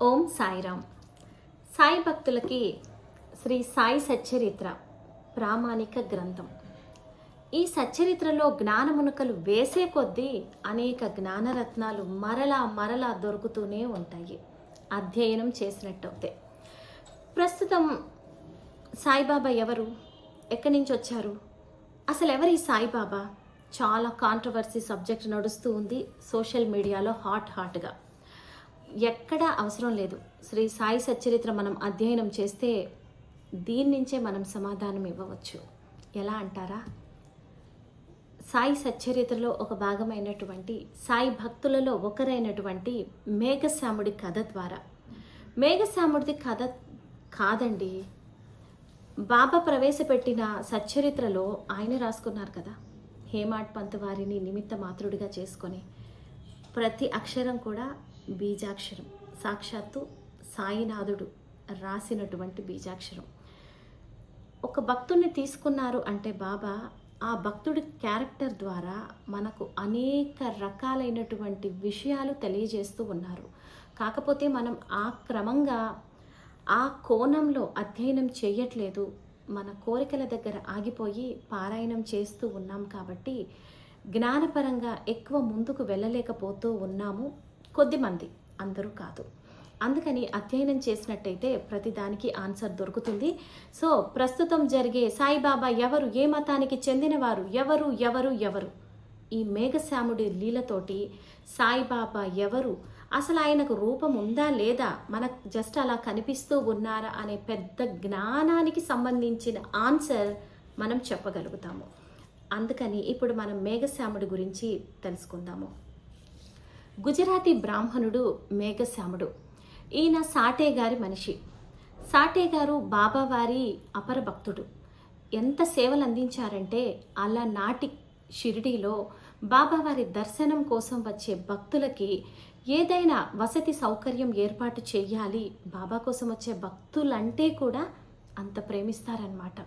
ఓం సాయిరామ్. సాయి భక్తులకి శ్రీ సాయి సచ్చరిత్ర ప్రామాణిక గ్రంథం. ఈ సచ్చరిత్రలో జ్ఞానమునకలు వేసే కొద్దీ అనేక జ్ఞానరత్నాలు మరలా మరలా దొరుకుతూనే ఉంటాయి అధ్యయనం చేసినట్టయితే. ప్రస్తుతం సాయిబాబా ఎవరు, ఎక్కడి నుంచి వచ్చారు, అసలు ఎవరు ఈ సాయిబాబా? చాలా కాంట్రవర్సీ సబ్జెక్ట్ నడుస్తూ ఉంది సోషల్ మీడియాలో హాట్గా. ఎక్కడా అవసరం లేదు. శ్రీ సాయి సచ్చరిత్ర మనం అధ్యయనం చేస్తే దీని నుంచే మనం సమాధానం ఇవ్వవచ్చు. ఎలా అంటారా? సాయి సచ్చరిత్రలో ఒక భాగమైనటువంటి సాయి భక్తులలో ఒకరైనటువంటి మేఘశ్యాముడి కథ ద్వారా, మేఘశ్యాముడిది కథ కాదండి, బాబా ప్రవేశపెట్టిన సచ్చరిత్రలో ఆయన రాసుకున్నారు కదా. హేమాడ్ పంత్ వారిని నిమిత్త మాతృడిగా చేసుకొని ప్రతి అక్షరం కూడా బీజాక్షరం, సాక్షాత్తు సాయినాథుడు రాసినటువంటి బీజాక్షరం. ఒక భక్తుడిని తీసుకున్నారు అంటే బాబా ఆ భక్తుడి క్యారెక్టర్ ద్వారా మనకు అనేక రకాలైనటువంటి విషయాలు తెలియజేస్తూ ఉన్నారు. కాకపోతే మనం ఆ క్రమంగా ఆ కోణంలో అధ్యయనం చేయట్లేదు. మన కోరికల దగ్గర ఆగిపోయి పారాయణం చేస్తూ ఉన్నాం కాబట్టి జ్ఞానపరంగా ఎక్కువ ముందుకు వెళ్ళలేకపోతూ ఉన్నాము. కొద్దిమంది, అందరూ కాదు. అందుకని అధ్యయనం చేసినట్టయితే ప్రతిదానికి ఆన్సర్ దొరుకుతుంది. సో ప్రస్తుతం జరిగే సాయిబాబా ఎవరు, ఏ మతానికి చెందినవారు, ఎవరు ఎవరు ఎవరు ఈ మేఘశ్యాముడి లీలతోటి సాయిబాబా ఎవరు, అసలు ఆయనకు రూపం ఉందా లేదా, మనకు జస్ట్ అలా కనిపిస్తూ ఉన్నారా అనే పెద్ద జ్ఞానానికి సంబంధించిన ఆన్సర్ మనం చెప్పగలుగుతాము. అందుకని ఇప్పుడు మనం మేఘశ్యాముడి గురించి తెలుసుకుందాము. గుజరాతీ బ్రాహ్మణుడు మేఘశ్యాముడు. ఈయన సాటే గారి మనిషి. సాటే గారు బాబావారి అపర భక్తుడు. ఎంత సేవలు అందించారంటే అలనాటి షిరిడీలో బాబావారి దర్శనం కోసం వచ్చే భక్తులకి ఏదైనా వసతి సౌకర్యం ఏర్పాటు చేయాలి, బాబా కోసం వచ్చే భక్తులంటే కూడా అంత ప్రేమిస్తారనమాట.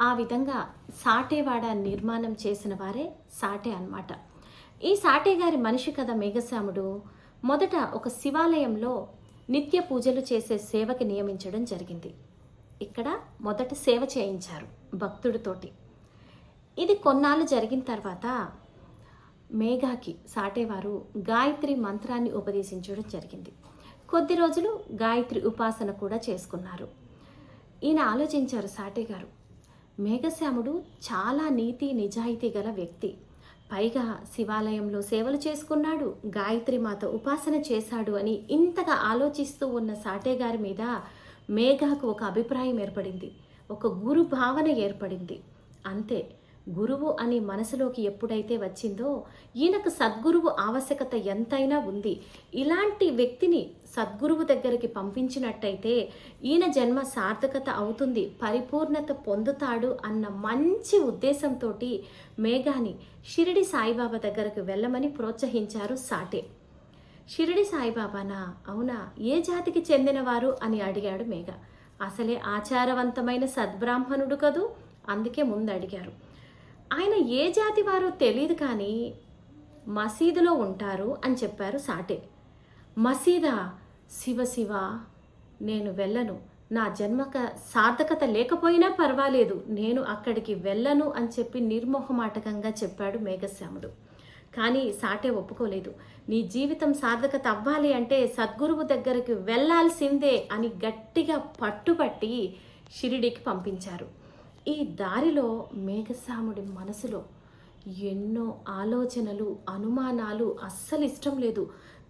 ఆ విధంగా సాటేవాడ నిర్మాణం చేసిన వారే సాటే అన్నమాట. ఈ సాటే గారి మనిషి కదా మేఘశ్యాముడు. మొదట ఒక శివాలయంలో నిత్య పూజలు చేసే సేవకి నియమించడం జరిగింది. ఇక్కడ మొదట సేవ చేయించారు భక్తుడితోటి. ఇది కొన్నాళ్ళు జరిగిన తర్వాత మేఘాకి సాటేవారు గాయత్రి మంత్రాన్ని ఉపదేశించడం జరిగింది. కొద్ది రోజులు గాయత్రి ఉపాసన కూడా చేసుకున్నారు. ఈయన ఆలోచించారు సాటే గారు, మేఘశ్యాముడు చాలా నీతి నిజాయితీ గల వ్యక్తి, పైగా శివాలయంలో సేవలు చేసుకున్నాడు, గాయత్రి మాత ఉపాసన చేశాడు అని ఇంతగా ఆలోచిస్తూ ఉన్న సాటే గారి మీద మేఘాకు ఒక అభిప్రాయం ఏర్పడింది, ఒక గురు భావన ఏర్పడింది. అంతే, గురువు అని మనసులోకి ఎప్పుడైతే వచ్చిందో ఈయనకు సద్గురువు ఆవశ్యకత ఎంతైనా ఉంది, ఇలాంటి వ్యక్తిని సద్గురువు దగ్గరికి పంపించినట్టయితే ఈయన జన్మ సార్థకత అవుతుంది, పరిపూర్ణత పొందుతాడు అన్న మంచి ఉద్దేశంతో మేఘాని షిరిడి సాయిబాబా దగ్గరకు వెళ్ళమని ప్రోత్సహించారు సాటే. షిరిడి సాయిబాబానా? అవునా, ఏ జాతికి చెందినవారు అని అడిగాడు మేఘ. అసలే ఆచారవంతమైన సద్బ్రాహ్మణుడు కదూ, అందుకే ముందు అడిగారు. ఆయన ఏ జాతి వారో తెలియదు కానీ మసీదులో ఉంటారు అని చెప్పారు సాటే. మసీదా? శివ శివ, నేను వెళ్ళను, నా జన్మక సార్థకత లేకపోయినా పర్వాలేదు, నేను అక్కడికి వెళ్ళను అని చెప్పి నిర్మోహమాటకంగా చెప్పాడు మేఘశ్యాముడు. కానీ సాటే ఒప్పుకోలేదు. నీ జీవితం సార్థకత అవ్వాలి అంటే సద్గురువు దగ్గరికి వెళ్ళాల్సిందే అని గట్టిగా పట్టుబట్టి షిరిడీకి పంపించారు. ఈ దారిలో మేఘశ్యాముడి మనసులో ఎన్నో ఆలోచనలు, అనుమానాలు, అస్సలు ఇష్టం లేదు.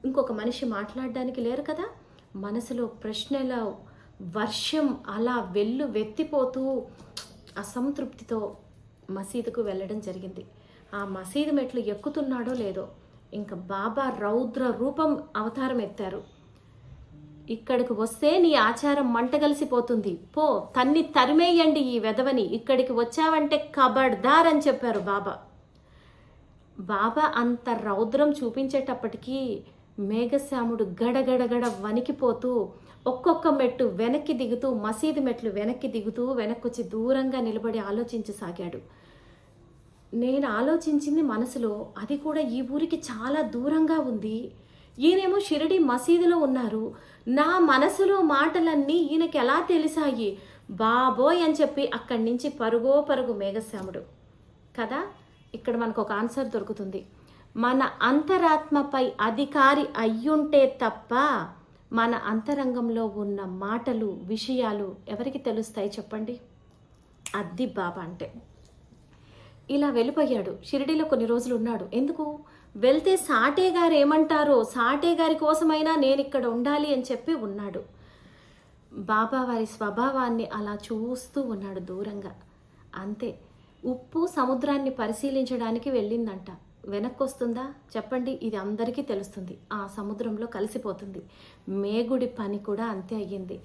ఇంకొక మనిషి మాట్లాడడానికి లేరు కదా. మనసులో ప్రశ్నల వర్షం అలా వెత్తిపోతూ అసంతృప్తితో మసీదుకు వెళ్ళడం జరిగింది. ఆ మసీదు మెట్లు ఎక్కుతున్నాడో లేదో ఇంకా బాబా రౌద్ర రూపం అవతారం ఎత్తారు. ఇక్కడికి వస్తే నీ ఆచారం మంటగలిసిపోతుంది, పో, తన్ని తరిమేయండి ఈ వెధవని, ఇక్కడికి వచ్చావంటే కబడ్దార్ అని చెప్పారు బాబా. బాబా అంత రౌద్రం చూపించేటప్పటికీ మేఘశ్యాముడు గడగడగడ వణికిపోతూ ఒక్కొక్క మెట్టు వెనక్కి దిగుతూ, మసీదు మెట్లు వెనక్కి దిగుతూ వెనక్కొచ్చి దూరంగా నిలబడి ఆలోచించసాగాడు. నేను ఆలోచించింది మనసులో, అది కూడా ఈ ఊరికి చాలా దూరంగా ఉంది, ఈయనేమో షిరిడి మసీదులో ఉన్నారు. నా మనసులో మాటలన్నీ ఈయనకి ఎలా తెలిసాయి బాబోయ్ అని చెప్పి అక్కడి నుంచి పరుగో పరుగు మేఘశ్యాముడు కదా. ఇక్కడ మనకు ఒక ఆన్సర్ దొరుకుతుంది. మన అంతరాత్మపై అధికారి అయ్యుంటే తప్ప మన అంతరంగంలో ఉన్న మాటలు విషయాలు ఎవరికి తెలుస్తాయి చెప్పండి? అది బాబా అంటే. ఇలా వెళ్ళిపోయాడు. షిరిడీలో కొన్ని రోజులు ఉన్నాడు. ఎందుకు వెళ్తే సాటే గారు ఏమంటారో, సాటే గారి కోసమైనా నేను ఇక్కడ ఉండాలి అని చెప్పి ఉన్నాడు. బాబా వారి స్వభావాన్ని అలా చూస్తూ ఉన్నాడు దూరంగా. అంతే. ఉప్పు సముద్రాన్ని పరిశీలించడానికి వెళ్ళిందంట. వెనక్కి వస్తుందా చెప్పండి? ఇది అందరికీ తెలుస్తుంది. ఆ సముద్రంలో కలిసిపోతుంది. మేగుడి పని కూడా అంతే అయ్యింది.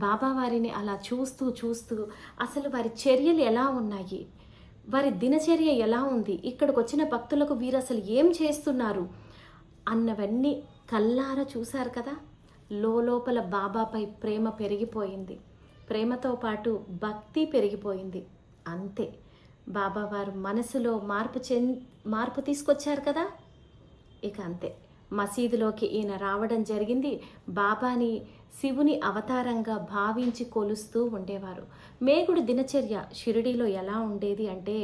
బాబా వారిని అలా చూస్తూ చూస్తూ అసలు వారి చర్యలు ఎలా ఉన్నాయి, వారి దినచర్య ఎలా ఉంది, ఇక్కడికి వచ్చిన భక్తులకు వీరు అసలు ఏం చేస్తున్నారు అన్నవన్నీ కల్లారా చూశారు కదా. లోపల బాబాపై ప్రేమ పెరిగిపోయింది. ప్రేమతో పాటు భక్తి పెరిగిపోయింది. అంతే. బాబా వారు మనసులో మార్పు తీసుకొచ్చారు కదా. ఇక అంతే. మసీదులోకి ఈయన రావడం జరిగింది. బాబాని శివుని అవతారంగా భావించి కొలుస్తూ ఉండేవారు. మేగుడి దినచర్య షిరిడీలో ఎలా ఉండేది అంటే,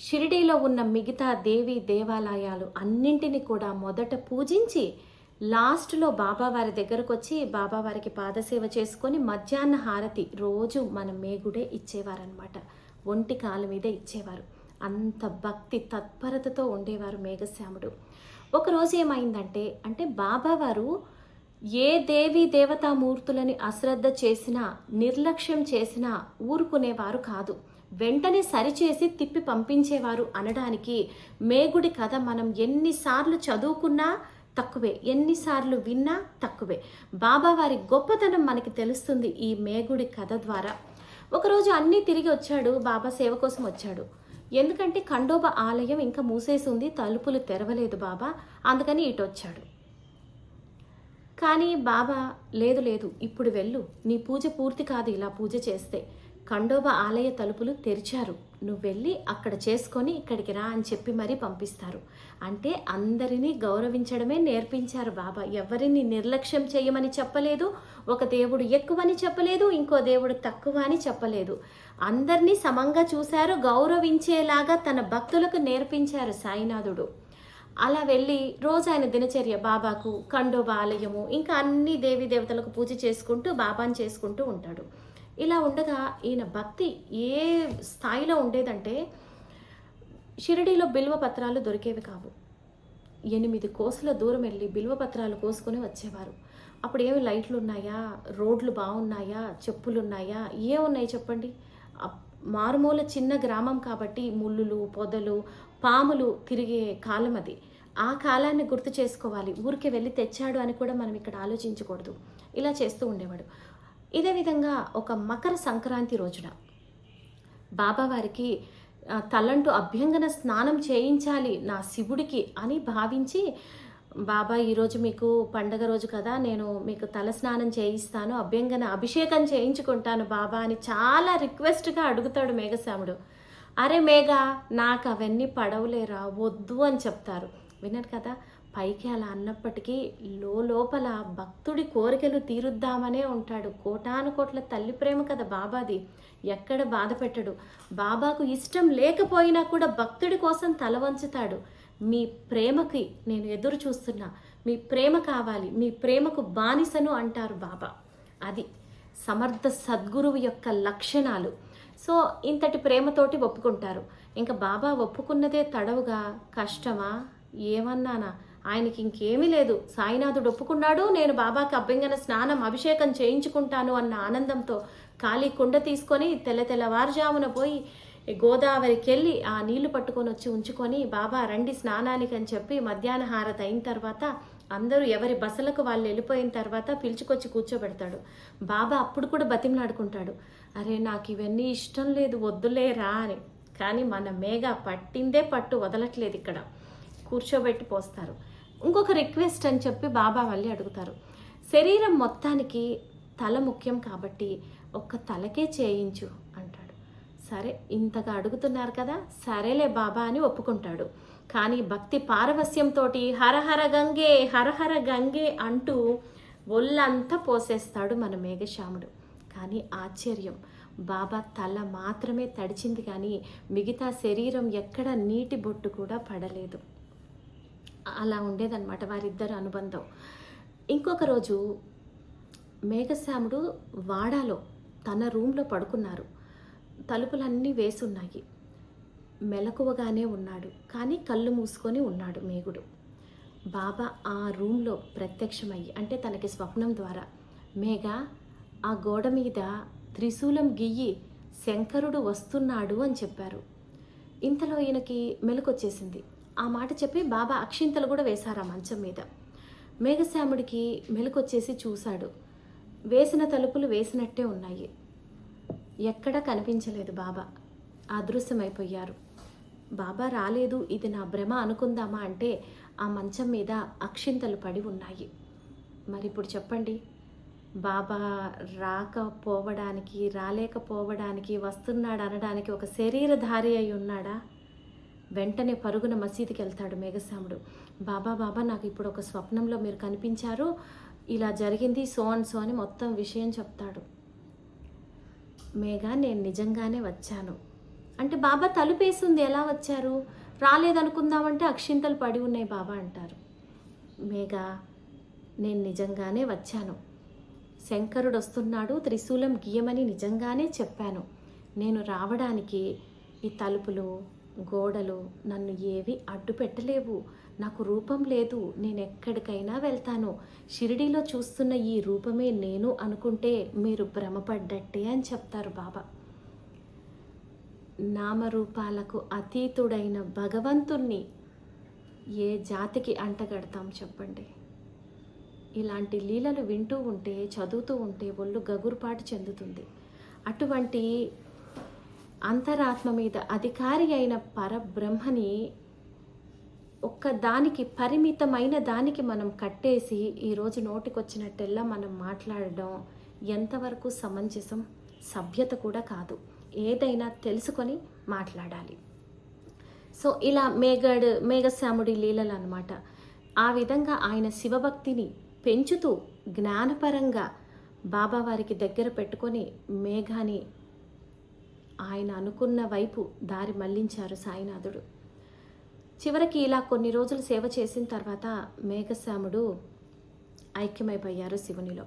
షిరిడీలో ఉన్న మిగతా దేవీ దేవాలయాలు అన్నింటినీ కూడా మొదట పూజించి లాస్ట్లో బాబావారి దగ్గరకు వచ్చి బాబావారికి పాదసేవ చేసుకొని మధ్యాహ్న హారతి రోజు మన మేగుడే ఇచ్చేవారనమాట. ఒంటి కాలు మీద ఇచ్చేవారు. అంత భక్తి తత్పరతతో ఉండేవారు మేఘశ్యాముడు. ఒకరోజు ఏమైందంటే, బాబావారు ఏ దేవీ దేవతామూర్తులని అశ్రద్ధ చేసినా నిర్లక్ష్యం చేసినా ఊరుకునేవారు కాదు. వెంటనే సరిచేసి తిప్పి పంపించేవారు అనడానికి మేగుడి కథ మనం ఎన్నిసార్లు చదువుకున్నా తక్కువే, ఎన్నిసార్లు విన్నా తక్కువే. బాబావారి గొప్పతనం మనకి తెలుస్తుంది ఈ మేగుడి కథ ద్వారా. ఒకరోజు అన్నీ తిరిగి వచ్చాడు. బాబా సేవ కోసం వచ్చాడు. ఎందుకంటే ఖండోబా ఆలయం ఇంకా మూసేసి ఉంది, తలుపులు తెరవలేదు బాబా, అందుకని ఇటు వచ్చాడు. కానీ బాబా లేదు ఇప్పుడు వెళ్ళు, నీ పూజ పూర్తి కాదు ఇలా పూజ చేస్తే. ఖండోబా ఆలయ తలుపులు తెరిచారు, నువ్వు వెళ్ళి అక్కడ చేసుకొని ఇక్కడికి రా అని చెప్పి మరీ పంపిస్తారు. అంటే అందరినీ గౌరవించడమే నేర్పించారు బాబా. ఎవరిని నిర్లక్ష్యం చేయమని చెప్పలేదు. ఒక దేవుడు ఎక్కువని చెప్పలేదు, ఇంకో దేవుడు తక్కువ అని చెప్పలేదు. అందరినీ సమంగా చూశారు, గౌరవించేలాగా తన భక్తులకు నేర్పించారు సాయినాథుడు. అలా వెళ్ళి రోజు ఆయన దినచర్య బాబాకు, ఖండోబా ఆలయము, ఇంకా అన్ని దేవీ దేవతలకు పూజ చేసుకుంటూ బాబాని చేసుకుంటూ ఉంటాడు. ఇలా ఉండగా ఈయన భక్తి ఏ స్థాయిలో ఉండేదంటే, షిరిడీలో బిల్వ పత్రాలు దొరికేవి కావు. 8 కోసుల దూరం వెళ్ళి బిల్వ పత్రాలు కోసుకొని వచ్చేవారు. అప్పుడు ఏమి లైట్లు ఉన్నాయా, రోడ్లు బాగున్నాయా, చెప్పులు ఉన్నాయా, ఏమున్నాయి చెప్పండి? మారుమూల చిన్న గ్రామం కాబట్టి ముళ్ళులు పొదలు పాములు తిరిగే కాలం అది. ఆ కాలాన్ని గుర్తు చేసుకోవాలి. ఊరికి వెళ్ళి తెచ్చాడు అని కూడా మనం ఇక్కడ ఆలోచించకూడదు. ఇలా చేస్తూ ఉండేవాడు. ఇదే విధంగా ఒక మకర సంక్రాంతి రోజున బాబావారికి తలంటూ అభ్యంగన స్నానం చేయించాలి నా శివుడికి అని భావించి, బాబా ఈరోజు మీకు పండగ రోజు కదా, నేను మీకు తల స్నానం చేయిస్తాను, అభ్యంగన అభిషేకం చేయించుకుంటాను బాబా అని చాలా రిక్వెస్ట్గా అడుగుతాడు మేఘశ్యాముడు. అరే మేఘ, నాకు అవన్నీ పడవలేరా, వద్దు అని చెప్తారు. విన్నారు కదా. పైకి అలా అన్నప్పటికీ లోపల భక్తుడి కోరికలు తీరుద్దామనే ఉంటాడు. కోటాను కోట్ల తల్లి ప్రేమ కదా బాబాది, ఎక్కడ బాధ పెట్టడు. బాబాకు ఇష్టం లేకపోయినా కూడా భక్తుడి కోసం తల వంచుతాడు. మీ ప్రేమకి నేను ఎదురు చూస్తున్నా, మీ ప్రేమ కావాలి, మీ ప్రేమకు బానిసను అంటారు బాబా. అది సమర్థ సద్గురువు యొక్క లక్షణాలు. సో ఇంతటి ప్రేమతోటి ఒప్పుకుంటారు. ఇంకా బాబా ఒప్పుకున్నదే తడవుగా కష్టమా ఏమన్నానా, ఆయనకి ఇంకేమీ లేదు. సాయినాథుడు ఒప్పుకున్నాడు, నేను బాబాకి అభ్యంగన స్నానం అభిషేకం చేయించుకుంటాను అన్న ఆనందంతో ఖాళీ కుండ తీసుకొని తెల్లవారుజామున పోయి గోదావరికి వెళ్ళి ఆ నీళ్లు పట్టుకొని వచ్చి ఉంచుకొని, బాబా రండి స్నానానికి అని చెప్పి మధ్యాహ్న హారతి అయిన తర్వాత అందరూ ఎవరి బసలకు వాళ్ళు వెళ్ళిపోయిన తర్వాత పిలుచుకొచ్చి కూర్చోబెడతాడు. బాబా అప్పుడు కూడా బతిమలాడుకుంటాడు, అరే నాకు ఇవన్నీ ఇష్టం లేదు, వద్దులేరా అని. కానీ మన మేఘ పట్టిందే పట్టు వదలట్లేదు. ఇక్కడ కూర్చోబెట్టి పోస్తారు. ఇంకొక రిక్వెస్ట్ అని చెప్పి బాబా మళ్ళీ అడుగుతారు. శరీరం మొత్తానికి తల ముఖ్యం కాబట్టి ఒక్క తలకే చేయించు అంటాడు. సరే ఇంతగా అడుగుతున్నారు కదా, సరేలే బాబా అని ఒప్పుకుంటాడు. కానీ భక్తి పారవస్యంతో హరహర గంగే హరహర గంగే అంటూ ఒళ్ళంతా పోసేస్తాడు మన మేఘశ్యాముడు. కానీ ఆశ్చర్యం, బాబా తల మాత్రమే తడిచింది కానీ మిగతా శరీరం ఎక్కడ నీటి బొట్టు కూడా పడలేదు. అలా ఉండేదన్నమాట వారిద్దరు అనుబంధం. ఇంకొక రోజు మేఘశ్యాముడు వాడాలో తన రూమ్లో పడుకున్నారు. తలుపులన్నీ వేసున్నాయి. మెలకువగానే ఉన్నాడు కానీ కళ్ళు మూసుకొని ఉన్నాడు మేఘుడు. బాబా ఆ రూమ్లో ప్రత్యక్షమయ్యి, అంటే తనకి స్వప్నం ద్వారా, మేఘ ఆ గోడ మీద త్రిశూలం గియ్యి శంకరుడు వస్తున్నాడు అని చెప్పారు. ఇంతలో ఈయనకి మెలకొచ్చేసింది. ఆ మాట చెప్పి బాబా అక్షింతలు కూడా వేశారు ఆ మంచం మీద. మేఘశ్యాముడికి మెలకొచ్చేసి చూశాడు. వేసిన తలుపులు వేసినట్టే ఉన్నాయి. ఎక్కడా కనిపించలేదు బాబా. అదృశ్యమైపోయారు. బాబా రాలేదు, ఇది నా భ్రమ అనుకుందామా అంటే ఆ మంచం మీద అక్షింతలు పడి ఉన్నాయి. మరి ఇప్పుడు చెప్పండి, బాబా రాలేకపోవడానికి వస్తున్నాడు అనడానికి ఒక శరీరధారి అయి ఉన్నాడా? వెంటనే పరుగున మసీదుకి వెళ్తాడు మేఘశ్యాముడు. బాబా బాబా నాకు ఇప్పుడు ఒక స్వప్నంలో మీరు కనిపించారు, ఇలా జరిగింది, సో అని మొత్తం విషయం చెప్తాడు. మేఘ నేను నిజంగానే వచ్చాను అంటే, బాబా తలుపేసింది, ఎలా వచ్చారు? రాలేదనుకుందామంటే అక్షింతలు పడి ఉన్నాయి బాబా అంటారు. మేఘ నేను నిజంగానే వచ్చాను, శంకరుడు వస్తున్నాడు, త్రిశూలం గీయమని నిజంగానే చెప్పాను. నేను రావడానికి ఈ తలుపులు గోడలు నన్ను ఏవి అడ్డు పెట్టలేవు. నాకు రూపం లేదు, నేను ఎక్కడికైనా వెళ్తాను. షిరిడీలో చూస్తున్న ఈ రూపమే నేను అనుకుంటే మీరు భ్రమపడ్డట్టే అని చెప్తారు బాబా. నామరూపాలకు అతీతుడైన భగవంతుణ్ణి ఏ జాతికి అంటగడతాం చెప్పండి? ఇలాంటి లీలలు వింటూ ఉంటే, చదువుతూ ఉంటే ఒళ్ళు గగురుపాటు చెందుతుంది. అటువంటి అంతరాత్మ మీద అధికారి అయిన పరబ్రహ్మని ఒక్కదానికి, పరిమితమైన దానికి మనం కట్టేసి ఈరోజు నోటికొచ్చినట్టెల్లా మనం మాట్లాడడం ఎంతవరకు సమంజసం? సభ్యత కూడా కాదు. ఏదైనా తెలుసుకొని మాట్లాడాలి. సో ఇలా మేఘశ్యాముడి లీలలు అన్నమాట. ఆ విధంగా ఆయన శివభక్తిని పెంచుతూ జ్ఞానపరంగా బాబావారికి దగ్గర పెట్టుకొని మేఘాని ఆయన అనుకున్న వైపు దారి మళ్లించారు సాయినాథుడు. చివరికి ఇలా కొన్ని రోజులు సేవ చేసిన తర్వాత మేఘశ్యాముడు ఐక్యమైపోయారు శివునిలో.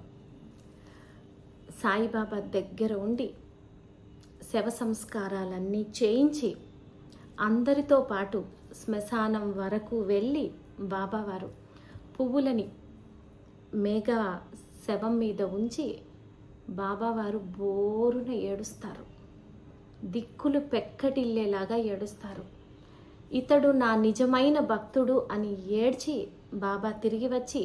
సాయిబాబా దగ్గర ఉండి శవ సంస్కారాలన్నీ చేయించి అందరితో పాటు శ్మశానం వరకు వెళ్ళి బాబావారు పువ్వులని మేఘ శవం మీద ఉంచి బాబావారు బోరున ఏడుస్తారు. దిక్కులు పెక్కటిల్లేలాగా ఏడుస్తారు. ఇతడు నా నిజమైన భక్తుడు అని ఏడ్చి బాబా తిరిగి వచ్చి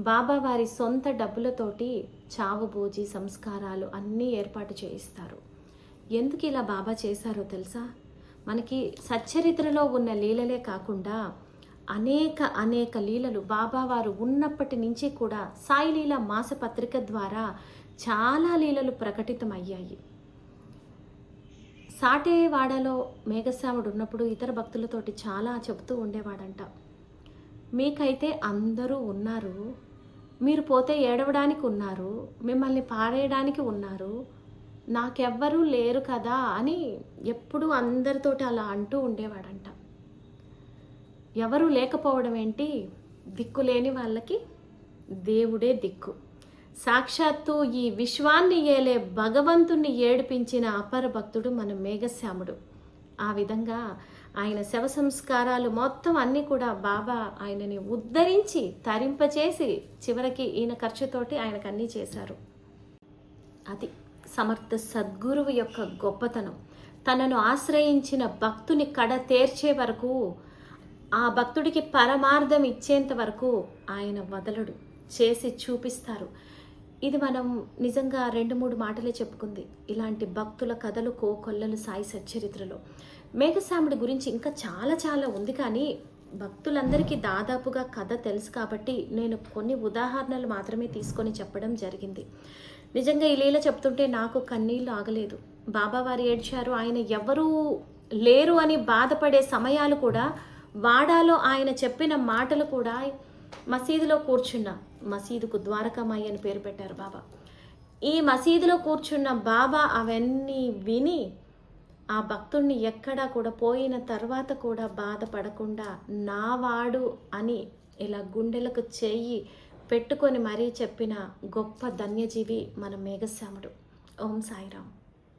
బాబావారి సొంత డబ్బులతోటి చావుబోజీ సంస్కారాలు అన్నీ ఏర్పాటు చేయిస్తారు. ఎందుకు ఇలా బాబా చేశారో తెలుసా? మనకి సచ్చరిత్రలో ఉన్న లీలలే కాకుండా అనేక లీలలు బాబావారు ఉన్నప్పటి నుంచి కూడా సాయి లీల మాసపత్రిక ద్వారా చాలా లీలలు ప్రకటితమయ్యాయి. సాటేవాడలో మేఘశ్యాముడు ఉన్నప్పుడు ఇతర భక్తులతోటి చాలా చెబుతూ ఉండేవాడంట. మీకైతే అందరూ ఉన్నారు, మీరు పోతే ఏడవడానికి ఉన్నారు, మిమ్మల్ని పారేయడానికి ఉన్నారు, నాకెవ్వరూ లేరు కదా అని ఎప్పుడూ అందరితోటి అలా అంటూ ఉండేవాడంట. ఎవరూ లేకపోవడం ఏంటి? దిక్కులేని వాళ్ళకి దేవుడే దిక్కు. సాక్షాత్తు ఈ విశ్వాన్ని ఏలే భగవంతుణ్ణి ఏడిపించిన అపర భక్తుడు మన మేఘశ్యాముడు. ఆ విధంగా ఆయన శవ సంస్కారాలు మొత్తం అన్నీ కూడా బాబా ఆయనని ఉద్ధరించి తరింపచేసి చివరికి ఈయన ఖర్చుతోటి ఆయనకు అన్నీ చేశారు. అది సమర్థ సద్గురువు యొక్క గొప్పతనం. తనను ఆశ్రయించిన భక్తుని కడ తీర్చే వరకు, ఆ భక్తుడికి పరమార్థం ఇచ్చేంత వరకు ఆయన వదలడు, చేసి చూపిస్తారు. ఇది మనం నిజంగా 2-3 మాటలే చెప్పుకుంది. ఇలాంటి భక్తుల కథలు కోకొల్లలు సాయి సచ్చరిత్రలో. మేఘశ్యాముడి గురించి ఇంకా చాలా ఉంది, కానీ భక్తులందరికీ దాదాపుగా కథ తెలుసు కాబట్టి నేను కొన్ని ఉదాహరణలు మాత్రమే తీసుకొని చెప్పడం జరిగింది. నిజంగా ఈ లీల చెప్తుంటే నాకు కన్నీళ్ళు ఆగలేదు. బాబావారు ఏడ్చారు. ఆయన ఎవరూ లేరు అని బాధపడే సమయాలు కూడా వాడాలో ఆయన చెప్పిన మాటలు కూడా మసీదులో కూర్చున్న, మసీదుకు ద్వారకామాయి అని పేరు పెట్టారు బాబా. ఈ మసీదులో కూర్చున్న బాబా అవన్నీ విని ఆ భక్తుణ్ణి ఎక్కడా కూడా పోయిన తర్వాత కూడా బాధపడకుండా నావాడు అని ఇలా గుండెలకు చెయ్యి పెట్టుకొని మరీ చెప్పిన గొప్ప ధన్యజీవి మన మేఘశ్యాముడు. ఓం సాయిరామ్.